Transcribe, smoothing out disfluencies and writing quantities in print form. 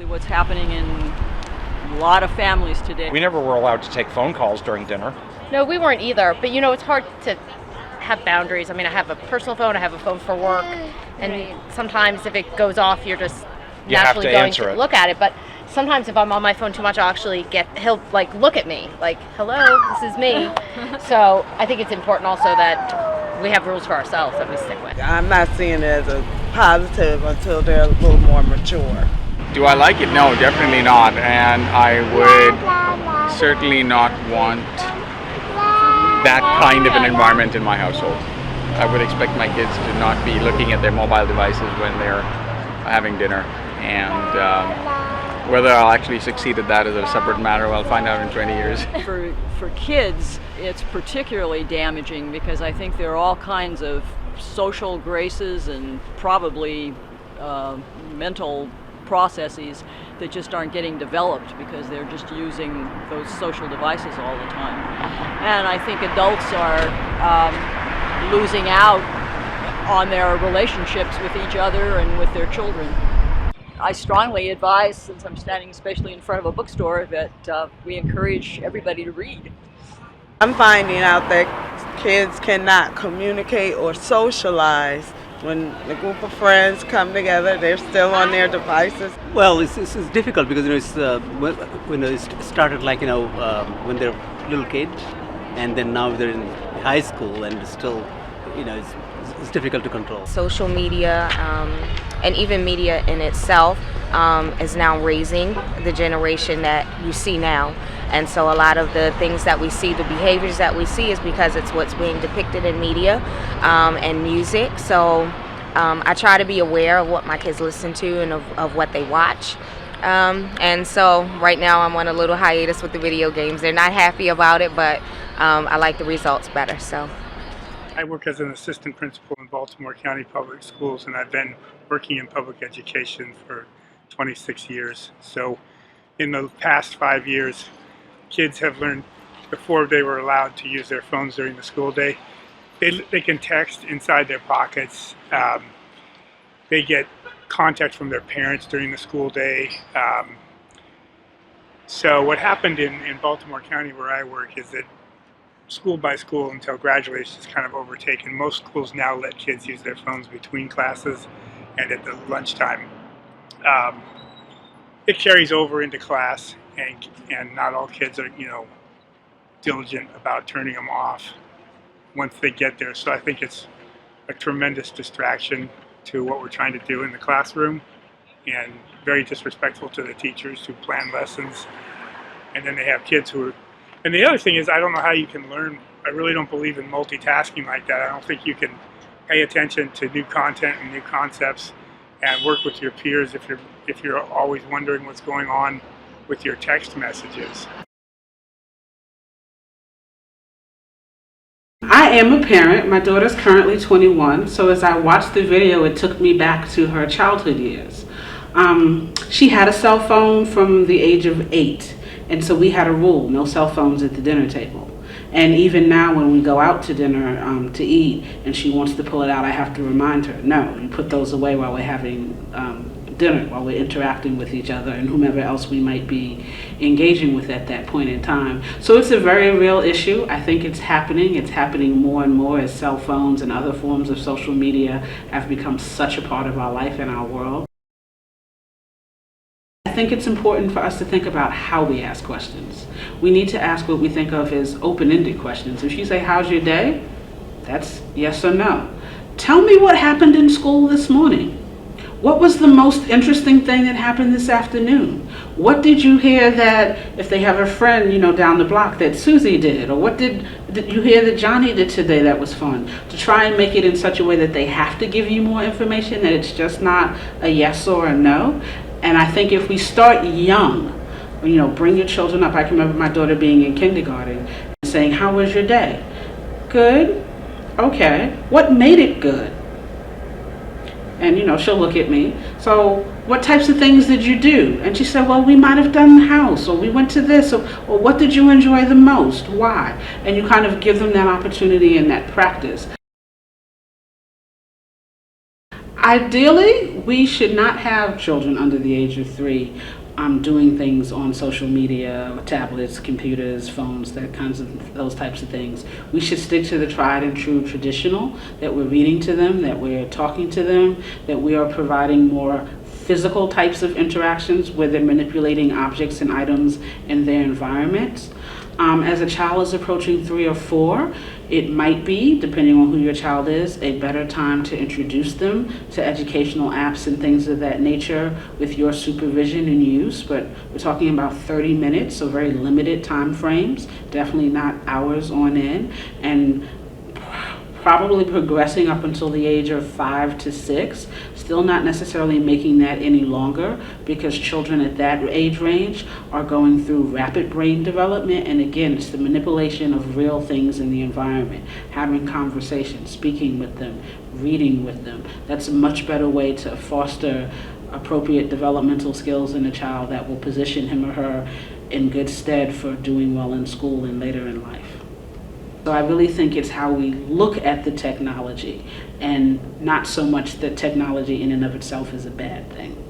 What's happening in a lot of families today. We never were allowed to take phone calls during dinner. No, we weren't either. But it's hard to have boundaries. I mean, I have a personal phone, I have a phone for work, and sometimes if it goes off, you're just naturally going to look at it. But sometimes if I'm on my phone too much, he'll like look at me, like, hello, this is me. So I think it's important also that we have rules for ourselves that we stick with. I'm not seeing it as a positive until they're a little more mature. Do I like it? No, definitely not. And I would certainly not want that kind of an environment in my household. I would expect my kids to not be looking at their mobile devices when they're having dinner. And whether I'll actually succeed at that is a separate matter. I'll find out in 20 years. For kids, it's particularly damaging because I think there are all kinds of social graces and probably mental processes that just aren't getting developed because they're just using those social devices all the time. And I think adults are losing out on their relationships with each other and with their children. I strongly advise, since I'm standing especially in front of a bookstore, that we encourage everybody to read. I'm finding out that kids cannot communicate or socialize when the group of friends come together. They're still on their devices. Well, it's difficult because it's when it started when they're little kids, and then now they're in high school, and it's still it's difficult to control. Social media and even media in itself is now raising the generation that you see now. And so a lot of the things that we see, the behaviors that we see, is because it's what's being depicted in media and music. So I try to be aware of what my kids listen to and of what they watch. And so right now I'm on a little hiatus with the video games. They're not happy about it, but I like the results better. So I work as an assistant principal in Baltimore County Public Schools, and I've been working in public education for 26 years. So in the past 5 years, kids have learned, before they were allowed to use their phones during the school day, they can text inside their pockets. They get contact from their parents during the school day. So what happened in Baltimore County, where I work, is that school by school, until graduation is kind of overtaken, most schools now let kids use their phones between classes and at the lunchtime. It carries over into class, and not all kids are diligent about turning them off once they get there. So I think it's a tremendous distraction to what we're trying to do in the classroom, and very disrespectful to the teachers who plan lessons. And then they have kids who are, and the other thing is, I don't know how you can learn. I really don't believe in multitasking like that. I don't think you can pay attention to new content and new concepts and work with your peers if you're always wondering what's going on with your text messages. I am a parent. My daughter's currently 21, so as I watched the video, it took me back to her childhood years. She had a cell phone from the age of 8, and so we had a rule: no cell phones at the dinner table. And even now when we go out to dinner to eat and she wants to pull it out, I have to remind her, no, you put those away while we're having dinner, while we're interacting with each other and whomever else we might be engaging with at that point in time. So it's a very real issue. I think it's happening more and more as cell phones and other forms of social media have become such a part of our life and our world. I think it's important for us to think about how we ask questions. We need to ask what we think of as open-ended questions. If you say, how's your day? That's yes or no. Tell me what happened in school this morning. What was the most interesting thing that happened this afternoon? What did you hear that, if they have a friend, down the block, that Susie did? Or what did you hear that Johnny did today that was fun? To try and make it in such a way that they have to give you more information, that it's just not a yes or a no. And I think if we start young, bring your children up. I can remember my daughter being in kindergarten and saying, how was your day? Good. Okay. What made it good? And she'll look at me. So what types of things did you do? And she said, well, we might have done the house, or we went to this, or what did you enjoy the most? Why? And you kind of give them that opportunity and that practice. Ideally, we should not have children under the age of 3 doing things on social media, tablets, computers, phones, those types of things. We should stick to the tried and true traditional, that we're reading to them, that we're talking to them, that we are providing more physical types of interactions where they're manipulating objects and items in their environments. As a child is approaching 3 or 4, it might be, depending on who your child is, a better time to introduce them to educational apps and things of that nature with your supervision and use. But we're talking about 30 minutes, so very limited time frames, definitely not hours on end, and probably progressing up until the age of 5 to 6, still not necessarily making that any longer, because children at that age range are going through rapid brain development. And again, it's the manipulation of real things in the environment, having conversations, speaking with them, reading with them. That's a much better way to foster appropriate developmental skills in a child that will position him or her in good stead for doing well in school and later in life. So I really think it's how we look at the technology, and not so much that technology in and of itself is a bad thing.